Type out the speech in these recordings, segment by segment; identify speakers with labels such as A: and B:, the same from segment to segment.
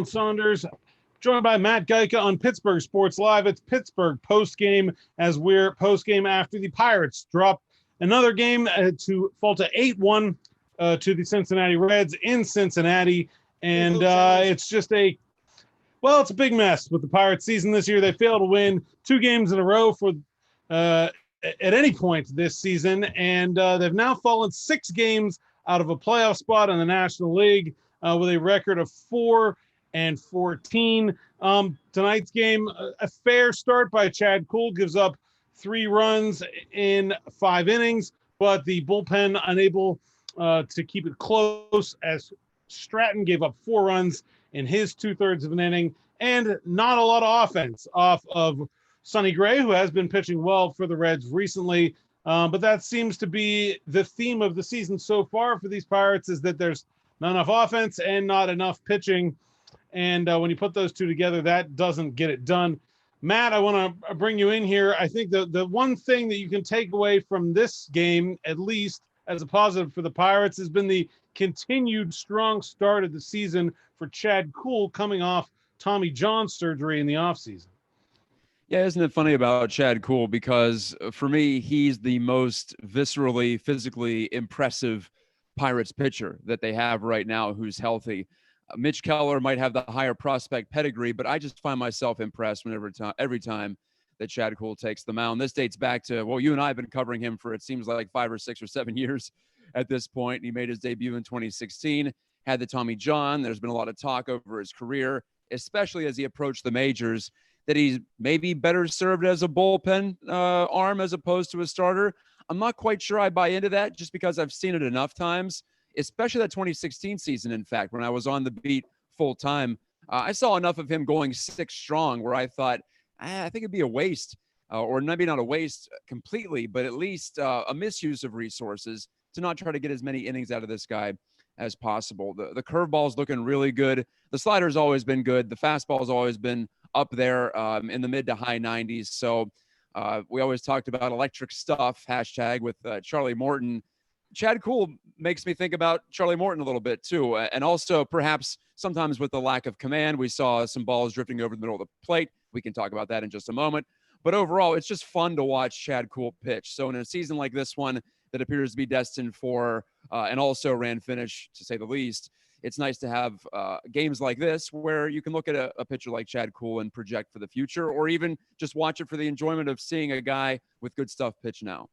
A: Saunders, joined by Matt Gajtka on Pittsburgh Sports Live. It's Pittsburgh postgame as we're postgame after the Pirates drop another game to fall to 8-1 to the Cincinnati Reds in Cincinnati. And it's just it's a big mess with the Pirates season this year. They failed to win 2 games in a row for at any point this season, and they've now fallen 6 games out of a playoff spot in the National League with a record of 4-14. Tonight's game, a fair start by Chad Kuhl, gives up 3 runs in 5 innings, but the bullpen unable to keep it close as Stratton gave up 4 runs in his 2/3 of an inning, and not a lot of offense off of Sonny Gray, who has been pitching well for the Reds recently. But that seems to be the theme of the season so far for these Pirates, is that there's not enough offense and not enough pitching. And when you put those two together, that doesn't get it done. Matt, I want to bring you in here. I think the one thing that you can take away from this game, at least as a positive for the Pirates, has been the continued strong start of the season for Chad Kuhl, coming off Tommy John surgery in the offseason.
B: Yeah, isn't it funny about Chad Kuhl? Because for me, he's the most viscerally, physically impressive Pirates pitcher that they have right now who's healthy. Mitch Keller might have the higher prospect pedigree, but I just find myself impressed every time that Chad Kuhl takes the mound. This dates back to, well, you and I have been covering him for, it seems like 5 or 6 or 7 years at this point. He made his debut in 2016, had the Tommy John. There's been a lot of talk over his career, especially as he approached the majors, that he's maybe better served as a bullpen arm as opposed to a starter. I'm not quite sure I buy into that, just because I've seen it enough times, especially that 2016 season. In fact, when I was on the beat full time, I saw enough of him going 6 strong where I thought, I think it'd be a waste, or maybe not a waste completely, but at least a misuse of resources to not try to get as many innings out of this guy as possible. The curveball's looking really good. The slider's always been good. The fastball's always been up there in the mid to high 90s. So we always talked about electric stuff, hashtag, with Charlie Morton. Chad Kuhl makes me think about Charlie Morton a little bit too. And also perhaps sometimes with the lack of command, we saw some balls drifting over the middle of the plate. We can talk about that in just a moment. But overall, it's just fun to watch Chad Kuhl pitch. So in a season like this one that appears to be destined for an also-ran finish, to say the least, it's nice to have games like this where you can look at a pitcher like Chad Kuhl and project for the future, or even just watch it for the enjoyment of seeing a guy with good stuff pitch now.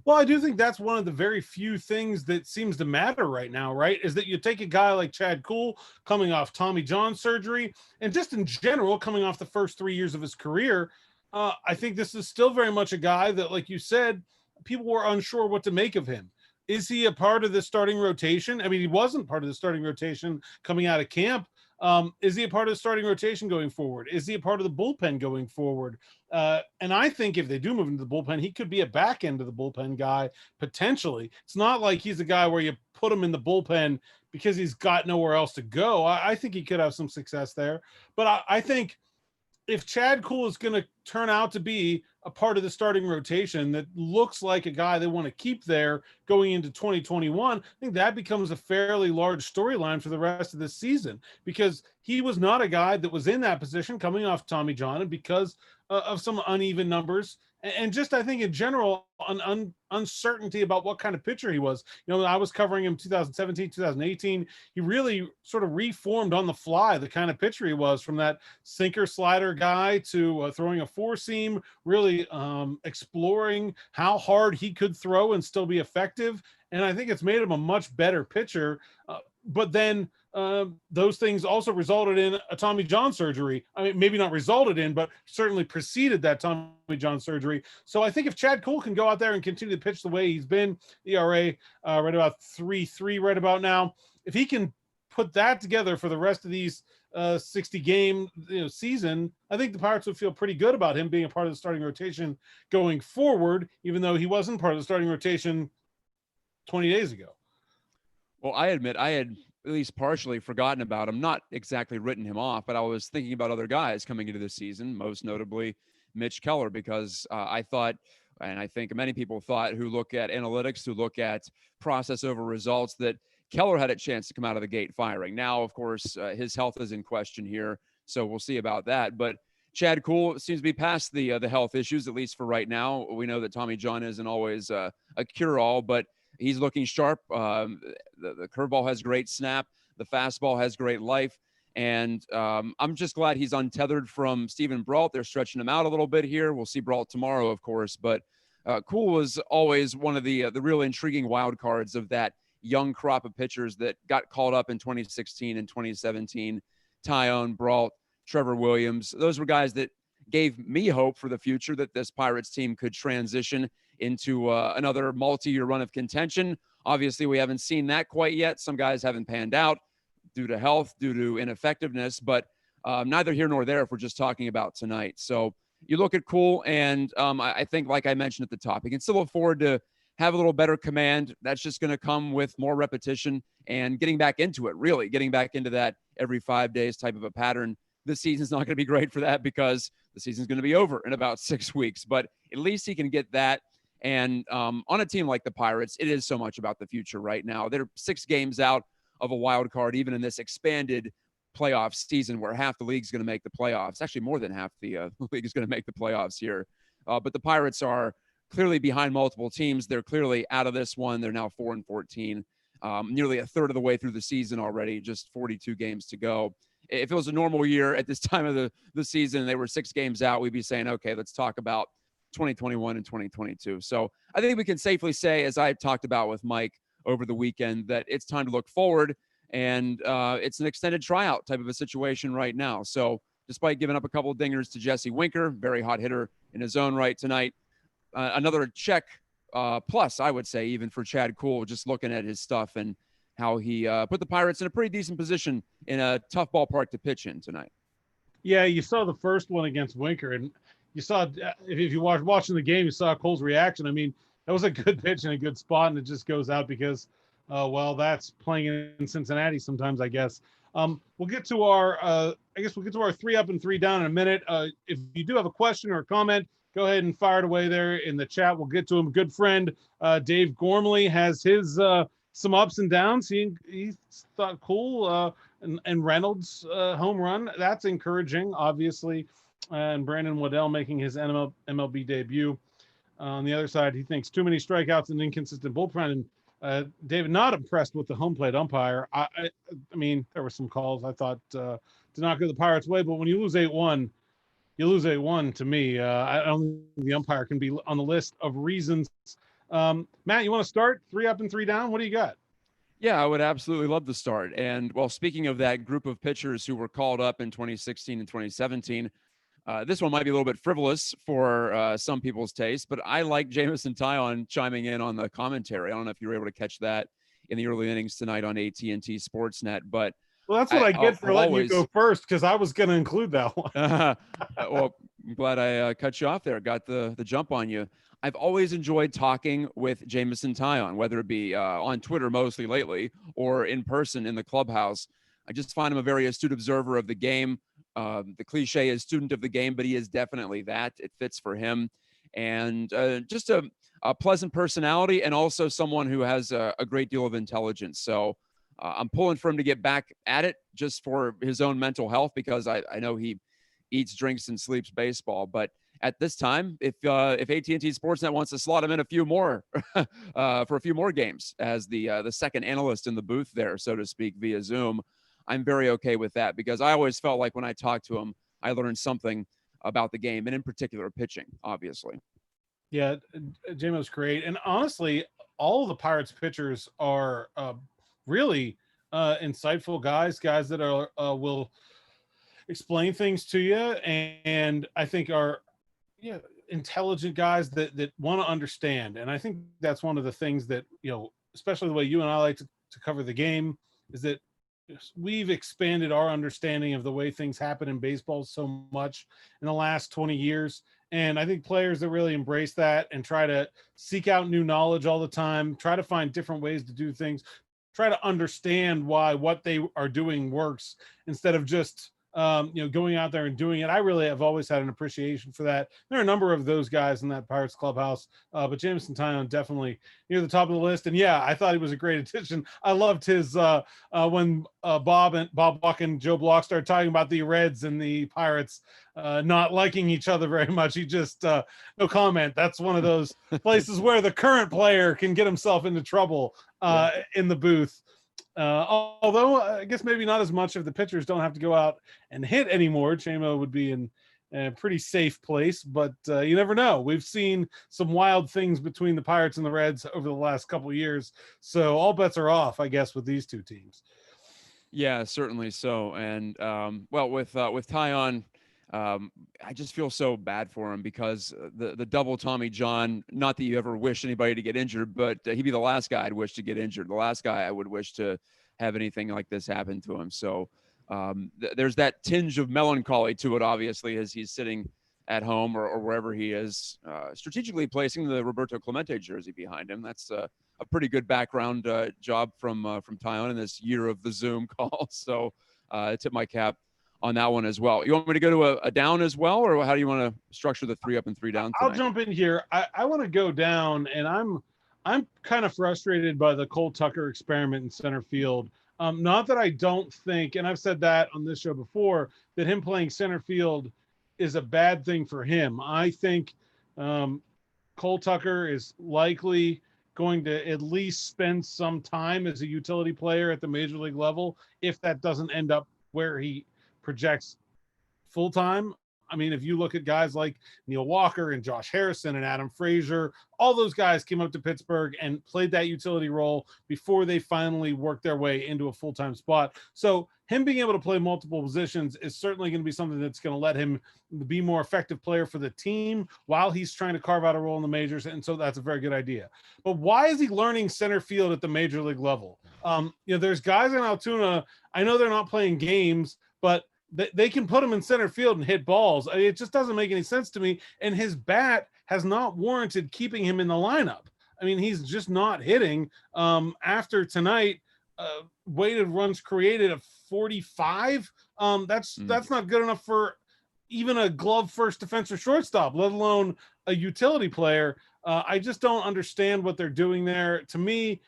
A: Well, I do think that's one of the very few things that seems to matter right now, right? Is that you take a guy like Chad Kuhl coming off Tommy John surgery, and just in general coming off the first 3 years of his career. I think this is still very much a guy that, like you said, people were unsure what to make of him. Is he a part of the starting rotation? I mean, he wasn't part of the starting rotation coming out of camp. Is he a part of the starting rotation going forward? Is he a part of the bullpen going forward? And I think if they do move into the bullpen, he could be a back end of the bullpen guy, potentially. It's not like he's a guy where you put him in the bullpen because he's got nowhere else to go. I think he could have some success there. But I think if Chad Kuhl is going to turn out to be a part of the starting rotation that looks like a guy they want to keep there going into 2021, I think that becomes a fairly large storyline for the rest of this season, because he was not a guy that was in that position coming off Tommy John, and because of some uneven numbers and just, I think in general, uncertainty about what kind of pitcher he was. You know, I was covering him 2017, 2018. He really sort of reformed on the fly the kind of pitcher he was, from that sinker slider guy to throwing a 4-seam, really exploring how hard he could throw and still be effective. And I think it's made him a much better pitcher. But then those things also resulted in a Tommy John surgery. I mean, maybe not resulted in, but certainly preceded that Tommy John surgery. So I think if Chad Kuhl can go out there and continue to pitch the way he's been, ERA right about 3.3 right about now, if he can put that together for the rest of these 60-game season, I think the Pirates would feel pretty good about him being a part of the starting rotation going forward, even though he wasn't part of the starting rotation 20 days ago.
B: Well, I admit I had at least partially forgotten about him, not exactly written him off, but I was thinking about other guys coming into this season, most notably Mitch Keller, because I thought, and I think many people thought, who look at analytics, who look at process over results, that Keller had a chance to come out of the gate firing. Now, of course, his health is in question here, so we'll see about that. But Chad Kuhl seems to be past the health issues, at least for right now. We know that Tommy John isn't always a cure-all, but he's looking sharp. The curveball has great snap. The fastball has great life. And I'm just glad he's untethered from Steven Brault. They're stretching him out a little bit here. We'll see Brault tomorrow, of course. But Kuhl was always one of the real intriguing wild cards of that young crop of pitchers that got called up in 2016 and 2017. Tyone, Brault, Trevor Williams. Those were guys that gave me hope for the future that this Pirates team could transition into another multi-year run of contention. Obviously, we haven't seen that quite yet. Some guys haven't panned out due to health, due to ineffectiveness, but neither here nor there if we're just talking about tonight. So you look at Kuhl, and I think, like I mentioned at the top, he can still afford to have a little better command. That's just going to come with more repetition and getting back into it, really, getting back into that every 5 days type of a pattern. This season's not going to be great for that because the season's going to be over in about 6 weeks, but at least he can get that. And on a team like the Pirates, it is so much about the future right now. They're 6 games out of a wild card, even in this expanded playoff season where half the league's going to make the playoffs. Actually, more than half the league is going to make the playoffs here. But the Pirates are clearly behind multiple teams. They're clearly out of this one. They're now 4-14, nearly a third of the way through the season already, just 42 games to go. If it was a normal year at this time of the season and they were 6 games out, we'd be saying, okay, let's talk about 2021 and 2022. So I think we can safely say, as I talked about with Mike over the weekend, that it's time to look forward, and it's an extended tryout type of a situation right now. So despite giving up a couple of dingers to Jesse Winker, very hot hitter in his own right tonight, another check plus, I would say, even for Chad Kuhl, just looking at his stuff and how he put the Pirates in a pretty decent position in a tough ballpark to pitch in tonight.
A: Yeah, you saw the first one against Winker, and you saw, if you watching the game, you saw Cole's reaction. I mean, that was a good pitch in a good spot, and it just goes out because, well, that's playing in Cincinnati sometimes, I guess. We'll get to our, we'll get to our 3 up and 3 down in a minute. If you do have a question or a comment, go ahead and fire it away there in the chat. We'll get to him. Good friend Dave Gormley has his some ups and downs. He thought cool, and Reynolds home run. That's encouraging, obviously. And Brandon Waddell making his MLB debut. On the other side, he thinks too many strikeouts and inconsistent bullpen. And David, not impressed with the home plate umpire. I mean, there were some calls I thought did not go the Pirates' way, but when you lose 8-1, you lose 8-1 to me. I don't think the umpire can be on the list of reasons. Matt, you want to start 3 up and 3 down? What do you got?
B: Yeah, I would absolutely love to start. And well, speaking of that group of pitchers who were called up in 2016 and 2017, this one might be a little bit frivolous for some people's taste, but I like Jamison Tyone chiming in on the commentary. I don't know if you were able to catch that in the early innings tonight on AT&T Sportsnet, but
A: well, that's what I get for letting you go first, because I was going to include that one.
B: Well, I'm glad I cut you off there. Got the jump on you. I've always enjoyed talking with Jamison Tyone, whether it be on Twitter mostly lately or in person in the clubhouse. I just find him a very astute observer of the game. The cliche is student of the game, but he is definitely that. It fits for him. And just a pleasant personality, and also someone who has a great deal of intelligence. So I'm pulling for him to get back at it just for his own mental health, because I know he eats, drinks, and sleeps baseball. But at this time, if AT&T Sportsnet wants to slot him in a few more for a few more games as the second analyst in the booth there, so to speak, via Zoom, I'm very okay with that, because I always felt like when I talked to him, I learned something about the game, and in particular pitching, obviously.
A: Yeah, J-Mo's great. And honestly, all of the Pirates pitchers are really insightful guys that are will explain things to you, and I think are intelligent guys that want to understand. And I think that's one of the things that, especially the way you and I like to cover the game, is that we've expanded our understanding of the way things happen in baseball so much in the last 20 years. And I think players that really embrace that and try to seek out new knowledge all the time, try to find different ways to do things, try to understand why what they are doing works, instead of just going out there and doing it. I really have always had an appreciation for that. There are a number of those guys in that Pirates clubhouse, but Jameson Taillon definitely near the top of the list. And yeah, I thought he was a great addition. I loved his when Bob Buck and Joe Block started talking about the Reds and the Pirates not liking each other very much. He just no comment. That's one of those places where the current player can get himself into trouble in the booth. Although I guess maybe not as much if the pitchers don't have to go out and hit anymore. Chamo would be in a pretty safe place, but you never know. We've seen some wild things between the Pirates and the Reds over the last couple of years, so all bets are off, I guess, with these two teams.
B: Yeah, certainly so. And well, with Taillon, I just feel so bad for him because the double Tommy John, not that you ever wish anybody to get injured, but he'd be the last guy I'd wish to get injured. The last guy I would wish to have anything like this happen to him. So there's that tinge of melancholy to it, obviously, as he's sitting at home or wherever he is, strategically placing the Roberto Clemente jersey behind him. That's a pretty good background job from Taillon in this year of the Zoom call. So I tip my cap on that one as well. You want me to go to a down as well, or how do you want to structure the 3 up and 3 down tonight?
A: I'll jump in here. I want to go down, and I'm kind of frustrated by the Cole Tucker experiment in center field. Not that I don't think, and I've said that on this show before, that him playing center field is a bad thing for him. I think Cole Tucker is likely going to at least spend some time as a utility player at the major league level if that doesn't end up where he projects full-time. I mean, if you look at guys like Neil Walker and Josh Harrison and Adam Frazier, all those guys came up to Pittsburgh and played that utility role before they finally worked their way into a full-time spot. So him being able to play multiple positions is certainly going to be something that's going to let him be more effective player for the team while he's trying to carve out a role in the majors. And so that's a very good idea. But why is he learning center field at the major league level? There's guys in Altoona, I know they're not playing games, but they can put him in center field and hit balls. I mean, it just doesn't make any sense to me. And his bat has not warranted keeping him in the lineup. I mean, he's just not hitting. After tonight, weighted runs created of 45. That's not good enough for even a glove first defensive shortstop, let alone a utility player. I just don't understand what they're doing there. To me,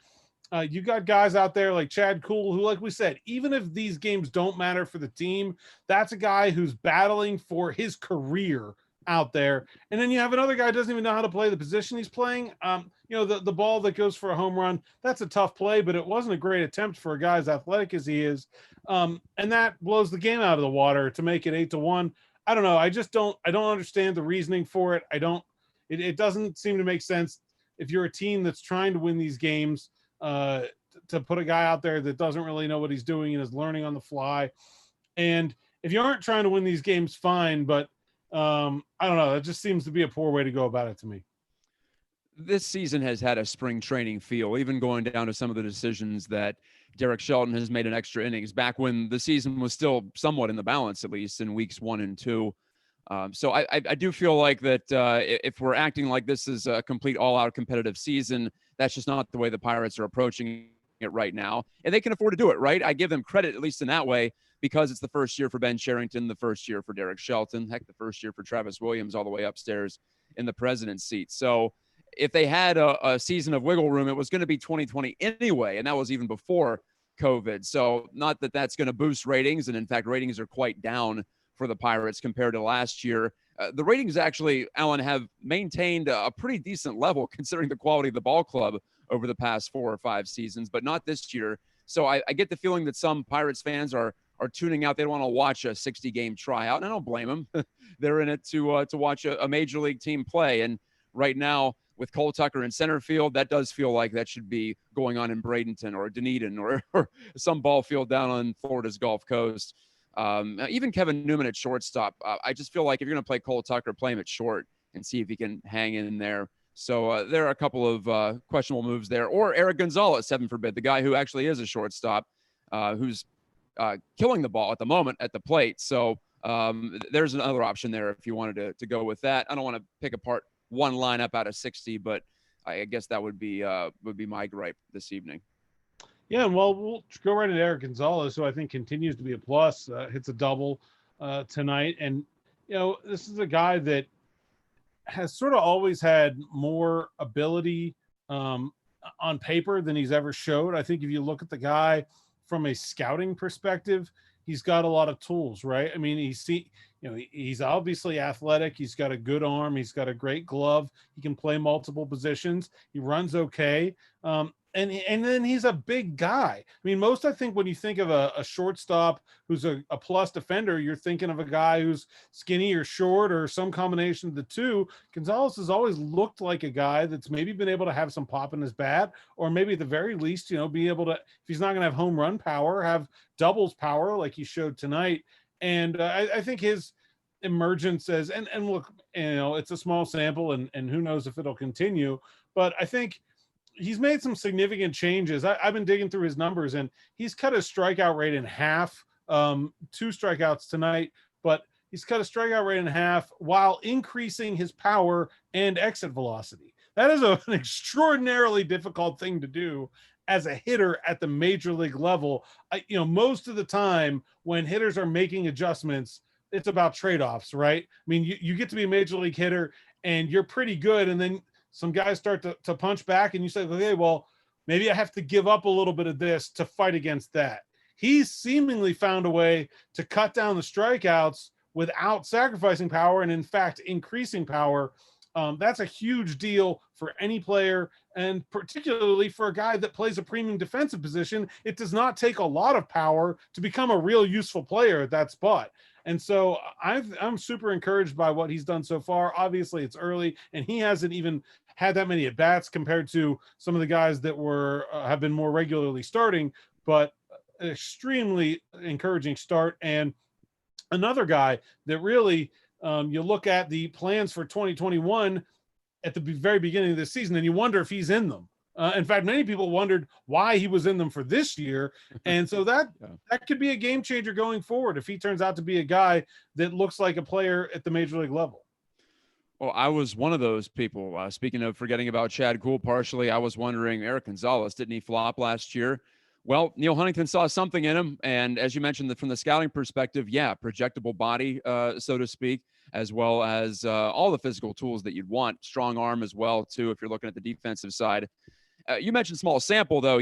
A: you got guys out there like Chad Kuhl, who, like we said, even if these games don't matter for the team, that's a guy who's battling for his career out there. And then you have another guy who doesn't even know how to play the position he's playing. The ball that goes for a home run, that's a tough play, but it wasn't a great attempt for a guy as athletic as he is. And that blows the game out of the water to make it 8-1. I don't know. I don't understand the reasoning for it. It doesn't seem to make sense if you're a team that's trying to win these games, to put a guy out there that doesn't really know what he's doing and is learning on the fly. And if you aren't trying to win these games, fine. But I don't know. It just seems to be a poor way to go about it to me.
B: This season has had a spring training feel, even going down to some of the decisions that Derek Shelton has made in extra innings back when the season was still somewhat in the balance, at least in weeks 1 and 2. So I do feel like that if we're acting like this is a complete all-out competitive season, that's just not the way the Pirates are approaching it right now. And they can afford to do it, right? I give them credit, at least in that way, because it's the first year for Ben Cherington, the first year for Derek Shelton, heck, the first year for Travis Williams all the way upstairs in the president's seat. So if they had a season of wiggle room, it was going to be 2020 anyway, and that was even before COVID. So not that that's going to boost ratings, and in fact, ratings are quite down for the Pirates compared to last year. The ratings actually, Alan, have maintained a pretty decent level considering the quality of the ball club over the past 4 or 5 seasons, but not this year. So I get the feeling that some Pirates fans are tuning out. They don't want to watch a 60-game tryout, and I don't blame them. They're in it to watch a major league team play. And right now, with Cole Tucker in center field, that does feel like that should be going on in Bradenton or Dunedin or some ball field down on Florida's Gulf Coast. Even Kevin Newman at shortstop. I just feel like if you're going to play Cole Tucker, play him at short and see if he can hang in there. So there are a couple of questionable moves there. Or Eric Gonzalez, heaven forbid, the guy who actually is a shortstop, who's killing the ball at the moment at the plate. So there's another option there if you wanted to go with that. I don't want to pick apart one lineup out of 60, but I guess that would be my gripe this evening.
A: Yeah, and well, we'll go right into Eric Gonzalez, who I think continues to be a plus. Hits a double tonight. And, this is a guy that has sort of always had more ability on paper than he's ever showed. I think if you look at the guy from a scouting perspective, he's got a lot of tools, right? I mean, he's obviously athletic. He's got a good arm. He's got a great glove. He can play multiple positions. He runs okay. And then he's a big guy. I mean, I think when you think of a shortstop who's a plus defender, you're thinking of a guy who's skinny or short or some combination of the two. Gonzalez has always looked like a guy that's maybe been able to have some pop in his bat, or maybe at the very least, be able to, if he's not going to have home run power, have doubles power like he showed tonight. And I think his emergence and look, it's a small sample and who knows if it'll continue, but I think he's made some significant changes. I've been digging through his numbers, and he's cut his strikeout rate in half. 2 strikeouts tonight, but he's cut a strikeout rate in half while increasing his power and exit velocity. That is an extraordinarily difficult thing to do as a hitter at the major league level. Most of the time when hitters are making adjustments, it's about trade-offs, right? I mean, you get to be a major league hitter and you're pretty good, and then some guys start to punch back and you say, okay, well, maybe I have to give up a little bit of this to fight against that. He's seemingly found a way to cut down the strikeouts without sacrificing power and, in fact, increasing power. That's a huge deal for any player, and particularly for a guy that plays a premium defensive position. It does not take a lot of power to become a real useful player at that spot. And so I'm super encouraged by what he's done so far. Obviously, it's early, and he hasn't even had that many at bats compared to some of the guys that have been more regularly starting, but an extremely encouraging start. And another guy that really you look at the plans for 2021 at the very beginning of this season, and you wonder if he's in them. In fact, many people wondered why he was in them for this year. And so that could be a game changer going forward if he turns out to be a guy that looks like a player at the major league level.
B: Well, I was one of those people. Speaking of forgetting about Chad Kuhl partially, I was wondering, Eric Gonzalez, didn't he flop last year? Well, Neil Huntington saw something in him. And as you mentioned, from the scouting perspective, projectable body, so to speak, as well as all the physical tools that you'd want. Strong arm as well, too, if you're looking at the defensive side. You mentioned small sample, though.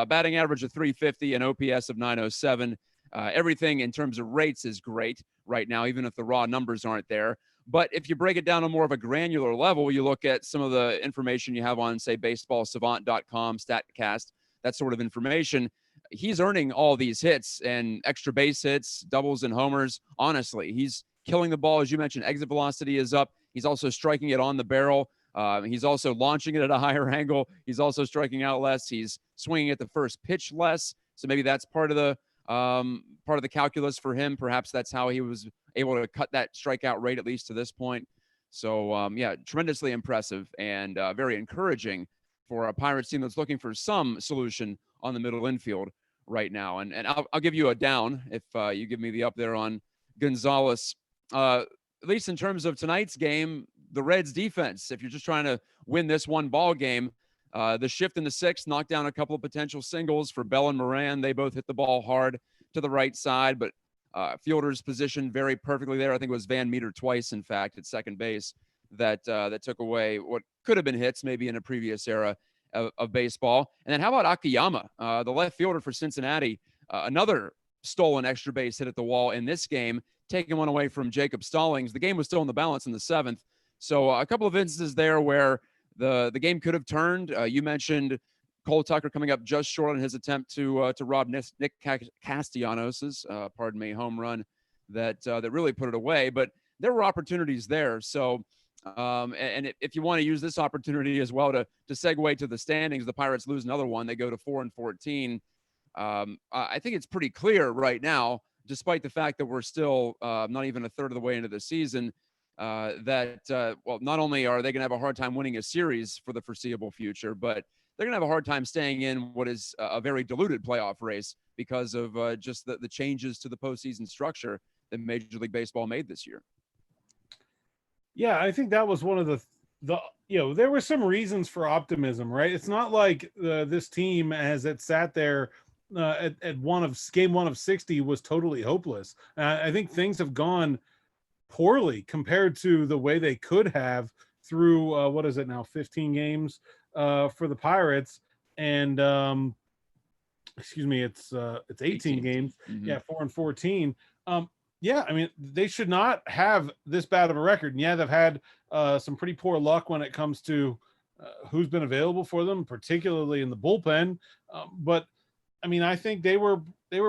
B: Batting average of 350 and OPS of 907. Everything in terms of rates is great right now, even if the raw numbers aren't there. But if you break it down on more of a granular level, you look at some of the information you have on, say, baseballsavant.com, StatCast, that sort of information. He's earning all these hits and extra base hits, doubles and homers. Honestly, he's killing the ball. As you mentioned, exit velocity is up. He's also striking it on the barrel. He's also launching it at a higher angle. He's also striking out less. He's swinging at the first pitch less. So maybe that's part of the calculus for him. Perhaps that's how he was able to cut that strikeout rate, at least to this point. So, tremendously impressive and very encouraging for a Pirates team that's looking for some solution on the middle infield right now. And I'll give you a down if you give me the up there on Gonzalez. At least in terms of tonight's game, the Reds defense, if you're just trying to win this one ball game, the shift in the sixth knocked down a couple of potential singles for Bell and Moran. They both hit the ball hard to the right side, but fielders positioned very perfectly there. I think it was Van Meter twice, in fact, at second base that took away what could have been hits maybe in a previous era of baseball. And then how about Akiyama, the left fielder for Cincinnati, another stolen extra base hit at the wall in this game, taking one away from Jacob Stallings. The game was still in the balance in the seventh. So a couple of instances there where the game could have turned. You mentioned Cole Tucker coming up just short on his attempt to rob Nick Castellanos's, home run that really put it away. But there were opportunities there. So, and if you want to use this opportunity as well to segue to the standings, the Pirates lose another one. They go to 4-14. I think it's pretty clear right now, despite the fact that we're still not even a third of the way into the season, that not only are they going to have a hard time winning a series for the foreseeable future, but they're going to have a hard time staying in what is a very diluted playoff race because of just the changes to the postseason structure that Major League Baseball made this year.
A: Yeah, I think that was one of the there were some reasons for optimism, right? It's not like this team, as it sat there at game one of 60 was totally hopeless. I think things have gone poorly compared to the way they could have through what is it now, 15 games for the Pirates, and excuse me, it's 18 games.
B: Mm-hmm.
A: Yeah, 4-14. Yeah, I mean, they should not have this bad of a record. And yeah, they've had some pretty poor luck when it comes to who's been available for them, particularly in the bullpen. But I mean, I think they were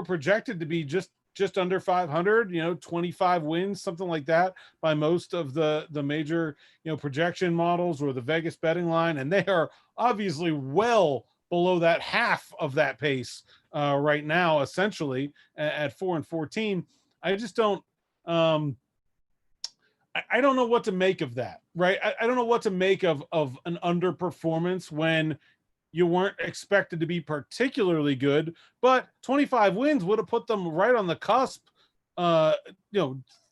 A: projected to be just under 500, 25 wins, something like that, by most of the major, projection models or the Vegas betting line, and they are obviously well below that, half of that pace right now, essentially at 4-14. I just don't. I don't know what to make of that, right? I don't know what to make of an underperformance when you weren't expected to be particularly good, but 25 wins would have put them right on the cusp,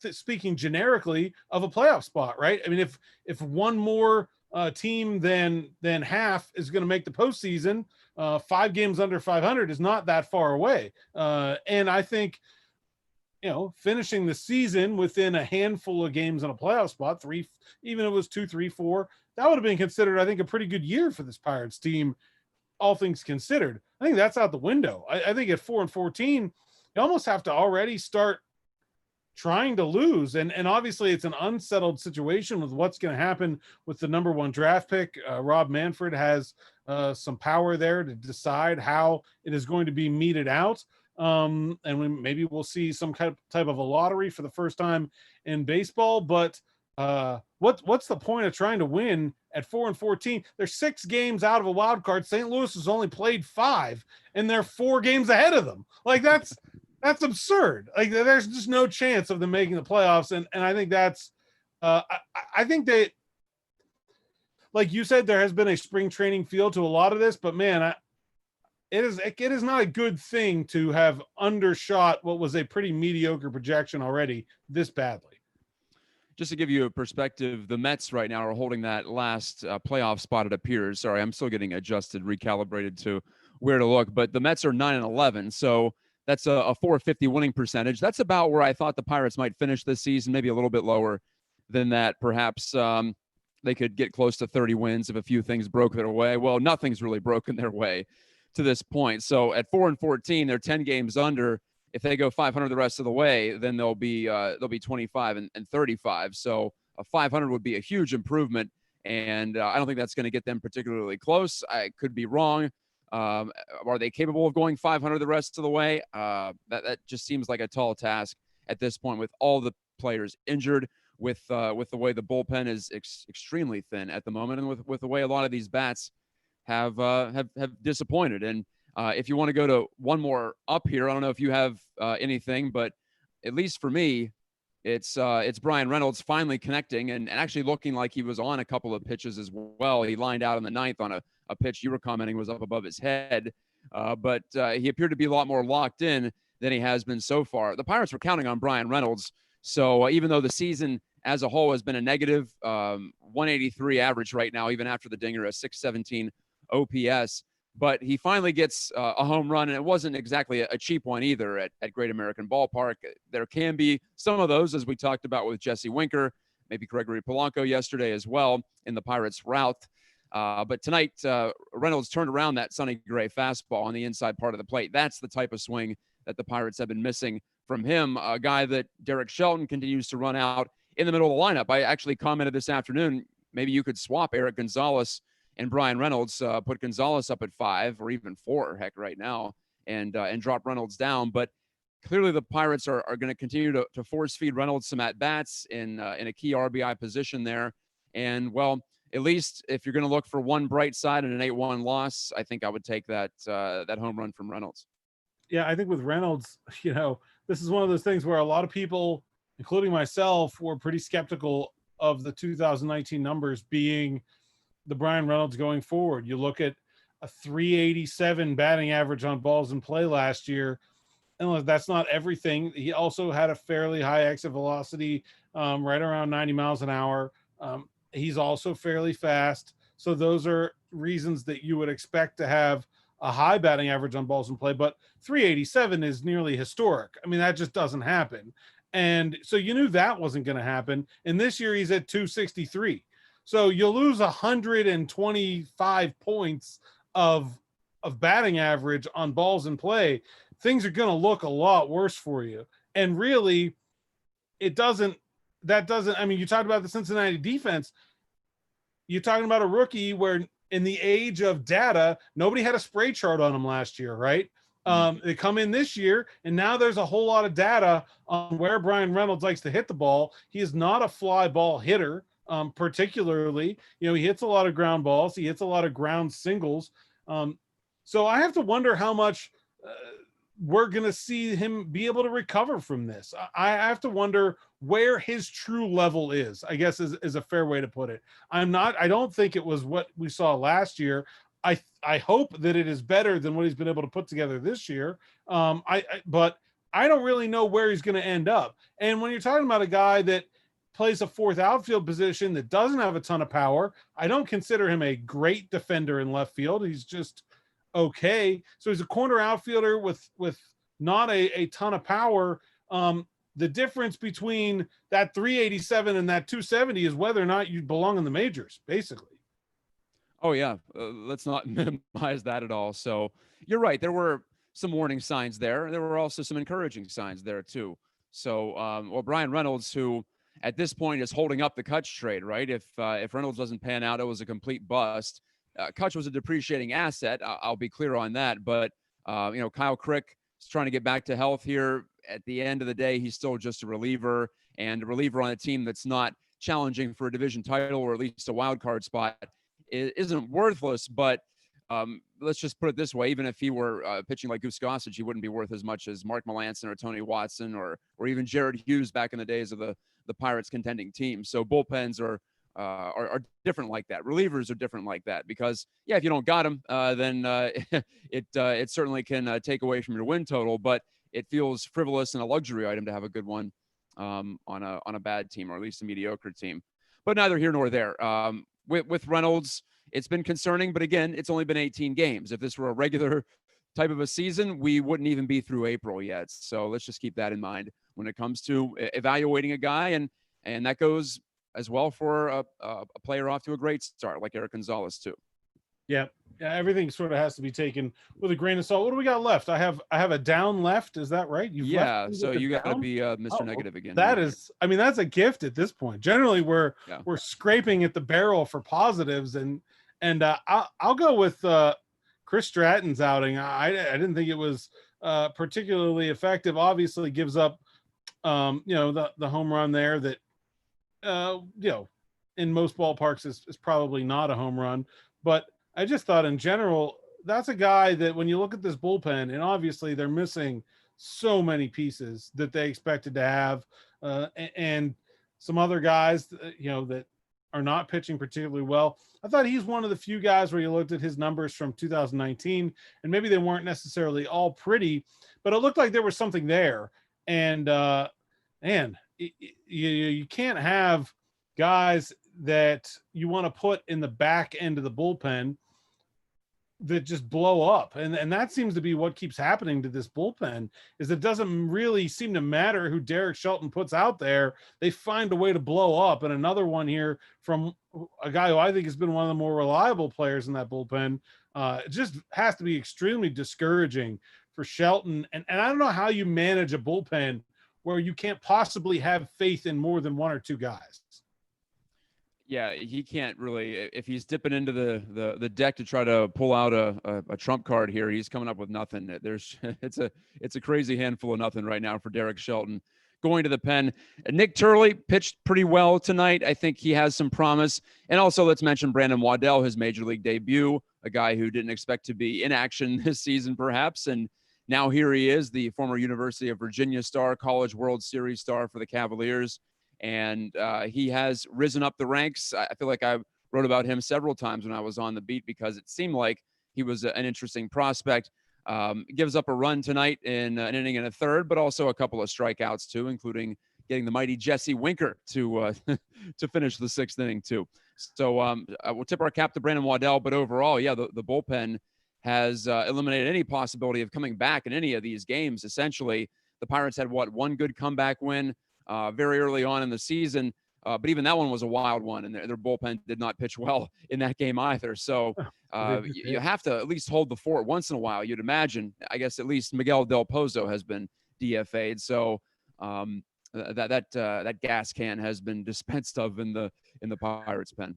A: speaking generically, of a playoff spot, right? I mean, if one more team than half is going to make the postseason, 5 games under 500 is not that far away. And I think, finishing the season within a handful of games in a playoff spot, 3, even if it was 2, 3, 4, that would have been considered, I think, a pretty good year for this Pirates team, all things considered. I think that's out the window. I think at 4-14, you almost have to already start trying to lose. And obviously it's an unsettled situation with what's going to happen with the number 1 draft pick. Rob Manfred has some power there to decide how it is going to be meted out. And maybe we'll see some type of a lottery for the first time in baseball. But what's the point of trying to win at 4-14? They're 6 games out of a wild card. St. Louis has only played 5, and they're 4 games ahead of them. Like, that's absurd. Like, there's just no chance of them making the playoffs. And I think that's I think they, like you said, there has been a spring training feel to a lot of this, but man, it is not a good thing to have undershot what was a pretty mediocre projection already this badly.
B: Just to give you a perspective, the Mets right now are holding that last playoff spot, it appears. Sorry, I'm still getting adjusted, recalibrated to where to look. But the Mets are 9-11, so that's a 450 winning percentage. That's about where I thought the Pirates might finish this season, maybe a little bit lower than that. Perhaps they could get close to 30 wins if a few things broke their way. Well, nothing's really broken their way to this point. So at 4-14, they're 10 games under. If they go 500 the rest of the way, then they'll be 25 and 35. So a 500 would be a huge improvement, and I don't think that's going to get them particularly close. I could be wrong. Are they capable of going 500 the rest of the way? That just seems like a tall task at this point, with all the players injured, with the way the bullpen is extremely thin at the moment, and with the way a lot of these bats have disappointed. And if you want to go to one more up here, I don't know if you have anything, but at least for me, it's Brian Reynolds finally connecting and actually looking like he was on a couple of pitches as well. He lined out in the 9th on a pitch you were commenting was up above his head, but he appeared to be a lot more locked in than he has been so far. The Pirates were counting on Brian Reynolds, so even though the season as a whole has been a negative 183 average right now, even after the dinger, a 617 OPS, but he finally gets a home run, and it wasn't exactly a cheap one either at Great American Ballpark. There can be some of those, as we talked about with Jesse Winker, maybe Gregory Polanco yesterday as well in the Pirates' route. But tonight, Reynolds turned around that Sonny Gray fastball on the inside part of the plate. That's the type of swing that the Pirates have been missing from him, a guy that Derek Shelton continues to run out in the middle of the lineup. I actually commented this afternoon, maybe you could swap Eric Gonzalez and Brian Reynolds, put Gonzalez up at 5 or even 4, heck, right now, and drop Reynolds down. But clearly the Pirates are going to continue to force feed Reynolds some at-bats in a key RBI position there. And, well, at least if you're going to look for one bright side in an 8-1 loss, I think I would take that home run from Reynolds.
A: Yeah, I think with Reynolds, this is one of those things where a lot of people, including myself, were pretty skeptical of the 2019 numbers being the Brian Reynolds going forward. You look at a 387 batting average on balls in play last year, and that's not everything. He also had a fairly high exit velocity, right around 90 miles an hour. He's also fairly fast. So those are reasons that you would expect to have a high batting average on balls in play, but 387 is nearly historic. I mean, that just doesn't happen. And so you knew that wasn't going to happen. And this year he's at 263. So you lose 125 points of batting average on balls in play. Things are going to look a lot worse for you. And really, I mean, you talked about the Cincinnati defense. You're talking about a rookie where in the age of data, nobody had a spray chart on him last year, right? They come in this year, and now there's a whole lot of data on where Brian Reynolds likes to hit the ball. He is not a fly ball hitter, particularly. He hits a lot of ground balls. He hits a lot of ground singles. So I have to wonder how much we're going to see him be able to recover from this. I have to wonder where his true level is, I guess is a fair way to put it. I don't think it was what we saw last year. I hope that it is better than what he's been able to put together this year. But I don't really know where he's going to end up. And when you're talking about a guy that plays a fourth outfield position that doesn't have a ton of power, I don't consider him a great defender in left field. He's just okay. So he's a corner outfielder with not a ton of power. The difference between that 387 and that 270 is whether or not you belong in the majors, basically.
B: Oh, yeah. Let's not minimize that at all. So you're right. There were some warning signs there. There were also some encouraging signs there, too. So, Brian Reynolds, who at this point is holding up the Kutch trade, right? If Reynolds doesn't pan out, it was a complete bust. Kutch was a depreciating asset. I'll be clear on that. But, Kyle Crick is trying to get back to health here. At the end of the day, he's still just a reliever, and a reliever on a team that's not challenging for a division title or at least a wild card spot isn't worthless. But let's just put it this way. Even if he were pitching like Goose Gossage, he wouldn't be worth as much as Mark Melancon or Tony Watson or even Jared Hughes back in the days of the Pirates contending team. So bullpens are different like that. Relievers are different like that because, yeah, if you don't got them, then it certainly can take away from your win total. But it feels frivolous and a luxury item to have a good one on a bad team or at least a mediocre team. But neither here nor there. With Reynolds, it's been concerning, but again, it's only been 18 games. If this were a regular type of a season, we wouldn't even be through April yet. So let's just keep that in mind when it comes to evaluating a guy, and that goes as well for a player off to a great start like Eric Gonzalez too.
A: Yeah, everything sort of has to be taken with a grain of salt. What do we got left? I have a down left. Is that right?
B: So you got to be Mr. Negative again.
A: That's a gift at this point. Generally, we're scraping at the barrel for positives, and I'll go with Chris Stratton's outing. I didn't think it was particularly effective. Obviously, gives up the home run there that in most ballparks is probably not a home run, but I just thought in general, that's a guy that when you look at this bullpen, and obviously they're missing so many pieces that they expected to have, and some other guys, that are not pitching particularly well. I thought he's one of the few guys where you looked at his numbers from 2019, and maybe they weren't necessarily all pretty, but it looked like there was something there. And you can't have guys that you want to put in the back end of the bullpen that just blow up. And that seems to be what keeps happening to this bullpen is it doesn't really seem to matter who Derek Shelton puts out there. They find a way to blow up. And another one here from a guy who I think has been one of the more reliable players in that bullpen. It just has to be extremely discouraging for Shelton. And I don't know how you manage a bullpen where you can't possibly have faith in more than one or two guys.
B: Yeah, he can't really. If he's dipping into the deck to try to pull out a trump card here, he's coming up with nothing. It's a crazy handful of nothing right now for Derek Shelton going to the pen. Nick Turley pitched pretty well tonight. I think he has some promise. And also, let's mention Brandon Waddell, his major league debut, a guy who didn't expect to be in action this season, perhaps, and now here he is, the former University of Virginia star, College World Series star for the Cavaliers. And he has risen up the ranks. I feel like I wrote about him several times when I was on the beat because it seemed like he was an interesting prospect. Gives up a run tonight in an inning and a third, but also a couple of strikeouts too, including getting the mighty Jesse Winker to finish the sixth inning too. So we'll tip our cap to Brandon Waddell, but overall, yeah, the bullpen has eliminated any possibility of coming back in any of these games. Essentially, the Pirates had one good comeback win very early on in the season, but even that one was a wild one, and their bullpen did not pitch well in that game either. So you have to at least hold the fort once in a while, you'd imagine. I guess at least Miguel Del Pozo has been DFA'd, so that gas can has been dispensed of in the Pirates' pen.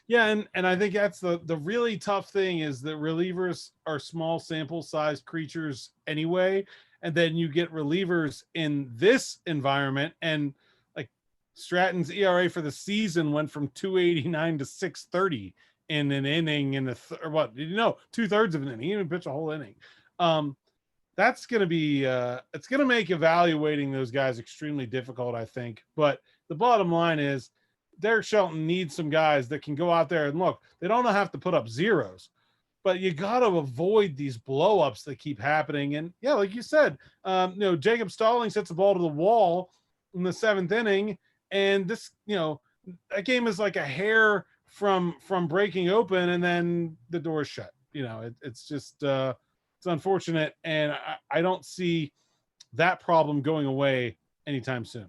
A: Yeah, and I think that's the really tough thing is that relievers are small sample size creatures anyway, and then you get relievers in this environment, and like Stratton's ERA for the season went from 2.89 to 6.30 in an inning in the or what? Did you know 2/3 of an inning? He didn't pitch a whole inning. That's going to be it's going to make evaluating those guys extremely difficult, I think. But the bottom line is Derek Shelton needs some guys that can go out there and look. They don't have to put up zeros, but you got to avoid these blowups that keep happening. And yeah, like you said, Jacob Stallings hits the ball to the wall in the 7th inning, and this, that game is like a hair from breaking open, and then the door is shut. It's just it's unfortunate, and I don't see that problem going away anytime soon.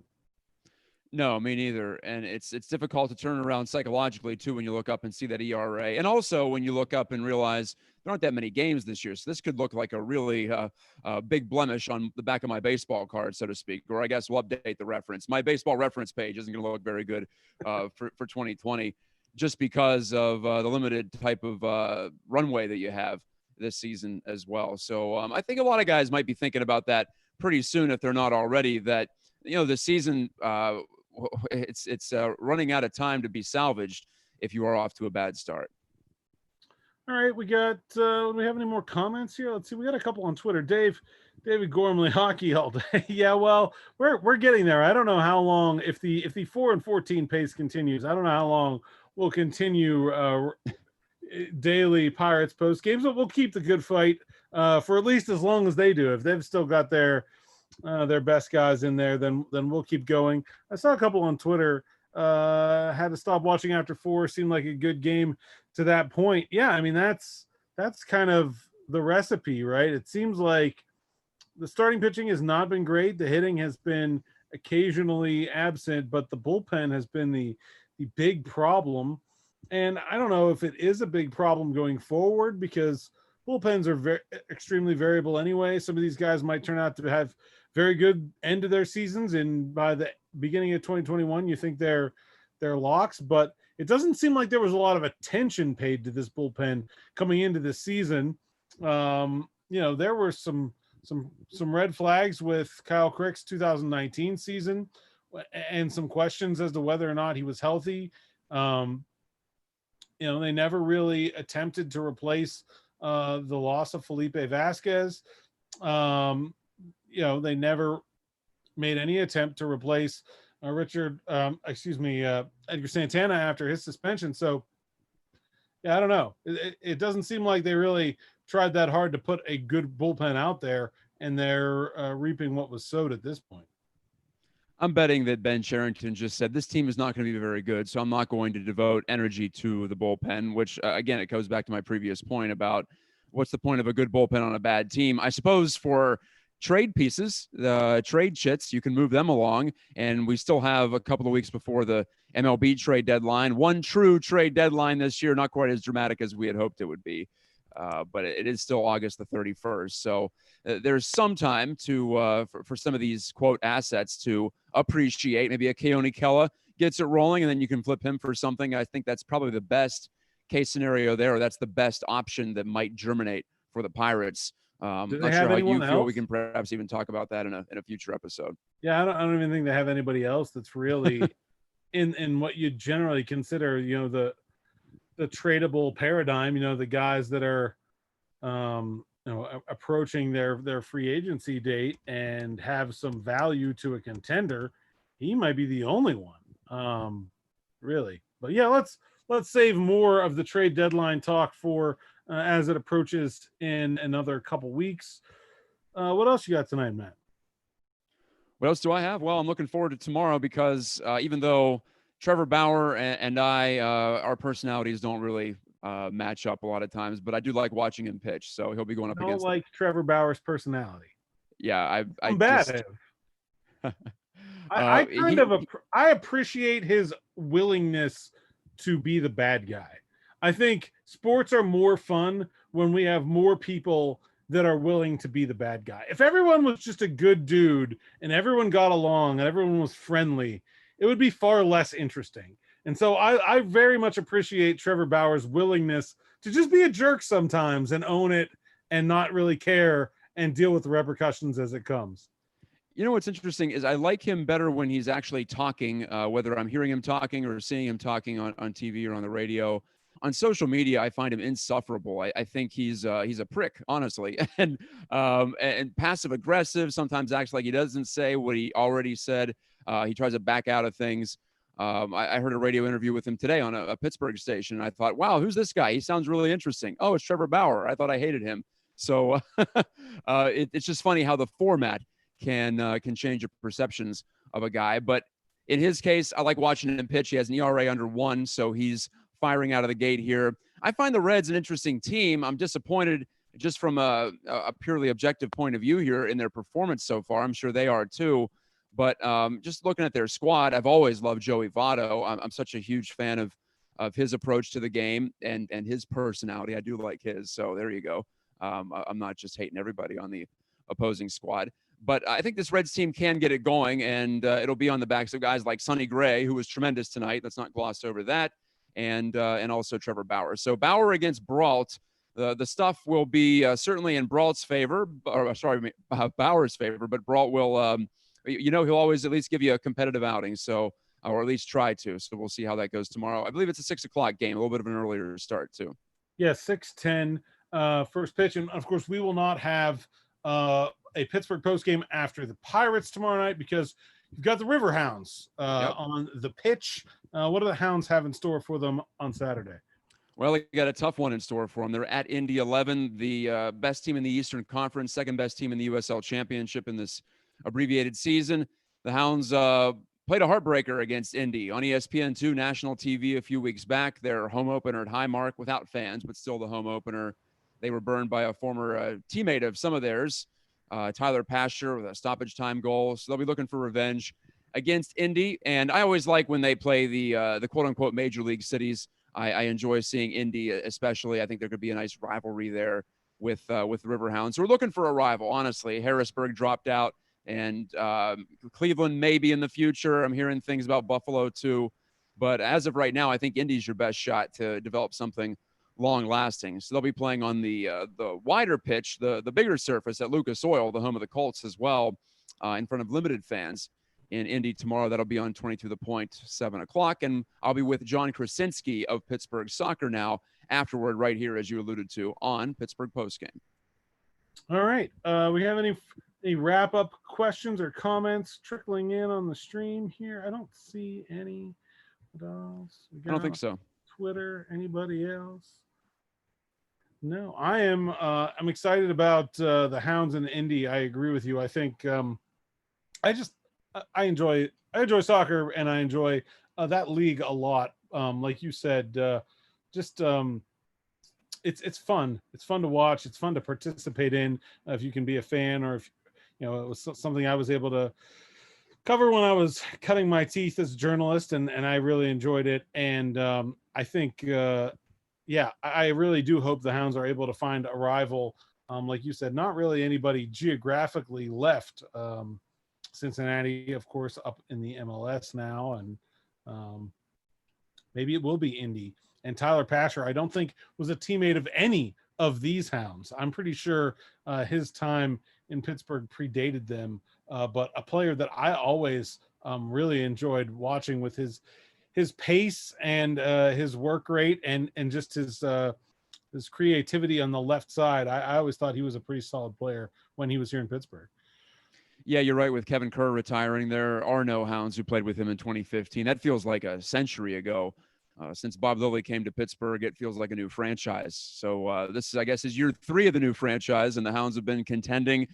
B: No, me neither. And it's difficult to turn around psychologically too when you look up and see that ERA, and also when you look up and realize there aren't that many games this year, so this could look like a really big blemish on the back of my baseball card, so to speak. Or I guess we'll update the reference. My baseball reference page isn't going to look very good for 2020, just because of the limited type of runway that you have this season as well. So I think a lot of guys might be thinking about that pretty soon if they're not already. That the season. It's running out of time to be salvaged if you are off to a bad start.
A: All right, we got. Do we have any more comments here? Let's see. We got a couple on Twitter. David Gormley, hockey all day. Yeah, well, we're getting there. I don't know how long if the 4-14 pace continues. I don't know how long we'll continue daily Pirates post games, but we'll keep the good fight for at least as long as they do. If they've still got their best guys in there, then we'll keep going. I saw a couple on Twitter. Had to stop watching after 4. Seemed like a good game to that point. Yeah, I mean that's kind of the recipe, right? It seems like the starting pitching has not been great. The hitting has been occasionally absent, but the bullpen has been the big problem. And I don't know if it is a big problem going forward, because bullpens are extremely variable anyway. Some of these guys might turn out to have very good end of their seasons, and by the beginning of 2021, you think they're locks. But it doesn't seem like there was a lot of attention paid to this bullpen coming into this season. There were some red flags with Kyle Crick's 2019 season, and some questions as to whether or not he was healthy. They never really attempted to replace the loss of Felipe Vasquez. They never made any attempt to replace Edgar Santana after his suspension. So, yeah, I don't know. It doesn't seem like they really tried that hard to put a good bullpen out there, and they're reaping what was sowed at this point.
B: I'm betting that Ben Cherington just said this team is not going to be very good, so I'm not going to devote energy to the bullpen, which, again, it goes back to my previous point about what's the point of a good bullpen on a bad team. I suppose for trade pieces, the trade chits, you can move them along, and we still have a couple of weeks before the MLB trade deadline. One true trade deadline this year, not quite as dramatic as we had hoped it would be, but it is still August the 31st. So there's some time to for some of these, quote, assets to appreciate. Maybe a Keone Kela gets it rolling, and then you can flip him for something. I think that's probably the best case scenario there, or that's the best option that might germinate for the Pirates.
A: Do they
B: not
A: have
B: sure how you
A: anyone
B: feel.
A: else?
B: We can perhaps even talk about that in a future episode.
A: Yeah, I don't even think they have anybody else that's really in what you generally consider, the tradable paradigm. The guys that are approaching their free agency date and have some value to a contender. He might be the only one, really. But yeah, let's save more of the trade deadline talk for as it approaches in another couple weeks. What else you got tonight, Matt?
B: What else do I have? Well, I'm looking forward to tomorrow because even though Trevor Bauer and I, our personalities don't really matchup a lot of times, but I do like watching him pitch. So he'll be going up against
A: like Trevor Bauer's personality.
B: Yeah, I
A: combative.
B: just
A: I appreciate his willingness to be the bad guy. I think sports are more fun when we have more people that are willing to be the bad guy. If everyone was just a good dude and everyone got along and everyone was friendly, it would be far less interesting. And so I very much appreciate Trevor Bauer's willingness to just be a jerk sometimes and own it and not really care and deal with the repercussions as it comes.
B: You know what's interesting is I like him better when he's actually talking, whether I'm hearing him talking or seeing him talking on TV or on the radio. On social media, I find him insufferable. I think he's a prick, honestly, and passive aggressive. Sometimes acts like he doesn't say what he already said. He tries to back out of things. I heard a radio interview with him today on a Pittsburgh station. I thought, wow, who's this guy? He sounds really interesting. Oh, it's Trevor Bauer. I thought I hated him. So it's just funny how the format can change your perceptions of a guy. But in his case, I like watching him pitch. He has an ERA under 1, so he's firing out of the gate here. I find the Reds an interesting team. I'm disappointed just from a purely objective point of view here in their performance so far. I'm sure they are too. But just looking at their squad, I've always loved Joey Votto. I'm such a huge fan of his approach to the game and his personality. I do like his. So there you go. I'm not just hating everybody on the opposing squad. But I think this Reds team can get it going, and it'll be on the backs of guys like Sonny Gray, who was tremendous tonight. Let's not gloss over that. And also Trevor Bauer. So Bauer against Brault. The stuff will be certainly in Brault's favor, Bauer's favor, but Brault will, he'll always at least give you a competitive outing. So, or at least try to. So we'll see how that goes tomorrow. I believe it's a 6:00 game, a little bit of an earlier start too.
A: Yeah, 6:10 first pitch. And of course, we will not have a Pittsburgh postgame after the Pirates tomorrow night because you've got the Riverhounds on the pitch. What do the Hounds have in store for them on Saturday?
B: Well, they got a tough one in store for them. They're at Indy 11, the best team in the Eastern Conference, second best team in the USL Championship in this abbreviated season. The Hounds played a heartbreaker against Indy on ESPN2 national TV a few weeks back. Their home opener at Highmark without fans, but still the home opener. They were burned by a former teammate of some of theirs, Tyler Pasture, with a stoppage time goal. So they'll be looking for revenge against Indy. And I always like when they play the quote-unquote major league cities. I enjoy seeing Indy especially. I think there could be a nice rivalry there with the Riverhounds. So we're looking for a rival, honestly. Harrisburg dropped out, and Cleveland maybe in the future. I'm hearing things about Buffalo too. But as of right now, I think Indy's your best shot to develop something long-lasting. So they'll be playing on the wider pitch, the bigger surface at Lucas Oil, the home of the Colts as well, in front of limited fans in Indy tomorrow. That'll be on 22 The Point, 7:00. And I'll be with John Krasinski of Pittsburgh Soccer Now afterward right here, as you alluded to, on Pittsburgh Postgame.
A: All right. We have any wrap-up questions or comments trickling in on the stream here? I don't see any. What else?
B: I don't think so.
A: Twitter, anybody else? No, I'm excited about the Hounds and Indy. I agree with you. I think I enjoy soccer, and I enjoy that league a lot. Like you said, it's fun. It's fun to watch. It's fun to participate in if you can be a fan, or if it was something I was able to cover when I was cutting my teeth as a journalist, and I really enjoyed it. And I think I really do hope the Hounds are able to find a rival. Like you said, not really anybody geographically left. Cincinnati, of course, up in the MLS now, and maybe it will be Indy. And Tyler Pasher, I don't think was a teammate of any of these Hounds. I'm pretty sure his time in Pittsburgh predated them, but a player that I always really enjoyed watching with his pace and his work rate and just his creativity on the left side. I always thought he was a pretty solid player when he was here in Pittsburgh.
B: Yeah, you're right. With Kevin Kerr retiring, there are no Hounds who played with him in 2015. That feels like a century ago. Since Bob Lilly came to Pittsburgh, it feels like a new franchise. So this, I guess, is year 3 of the new franchise, and the Hounds have been contending.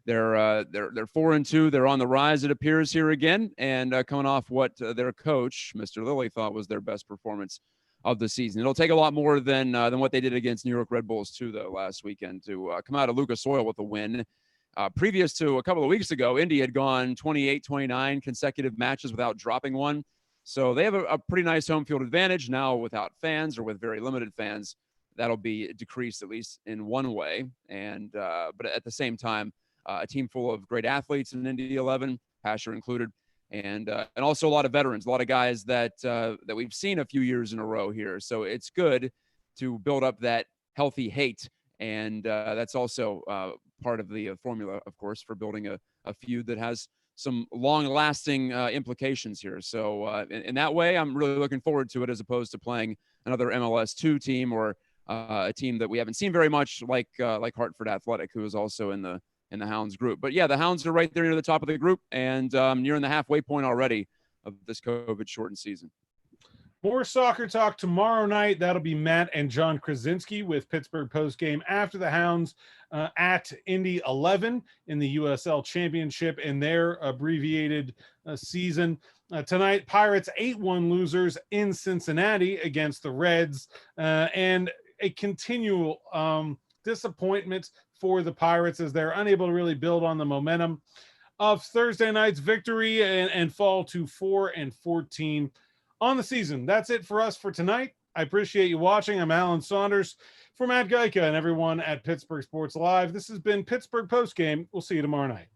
B: They're 4-2. They're on the rise, it appears, here again, and coming off what their coach, Mr. Lilly, thought was their best performance of the season. It'll take a lot more than what they did against New York Red Bulls too, though, last weekend to come out of Lucas Oil with a win. Previous to a couple of weeks ago, Indy had gone 28-29 consecutive matches without dropping one. So they have a pretty nice home field advantage now without fans or with very limited fans. That'll be decreased at least in one way. And but at the same time, a team full of great athletes in Indy 11, Pasher included, and also a lot of veterans, a lot of guys that we've seen a few years in a row here. So it's good to build up that healthy hate, and that's also part of the formula, of course, for building a feud that has some long-lasting implications here. So in that way, I'm really looking forward to it, as opposed to playing another MLS 2 team or a team that we haven't seen very much, like Hartford Athletic, who is also in the Hounds group. But yeah, the Hounds are right there near the top of the group and nearing the halfway point already of this COVID-shortened season.
A: More soccer talk tomorrow night. That'll be Matt and John Krasinski with Pittsburgh Postgame after the Hounds at Indy 11 in the USL Championship in their abbreviated season. Tonight, Pirates 8-1 losers in Cincinnati against the Reds, and a continual disappointment for the Pirates as they're unable to really build on the momentum of Thursday night's victory and fall to 4-14 on the season. That's it for us for tonight. I appreciate you watching. I'm Alan Saunders for Matt Gajtka and everyone at Pittsburgh Sports Live. This has been Pittsburgh Postgame. We'll see you tomorrow night.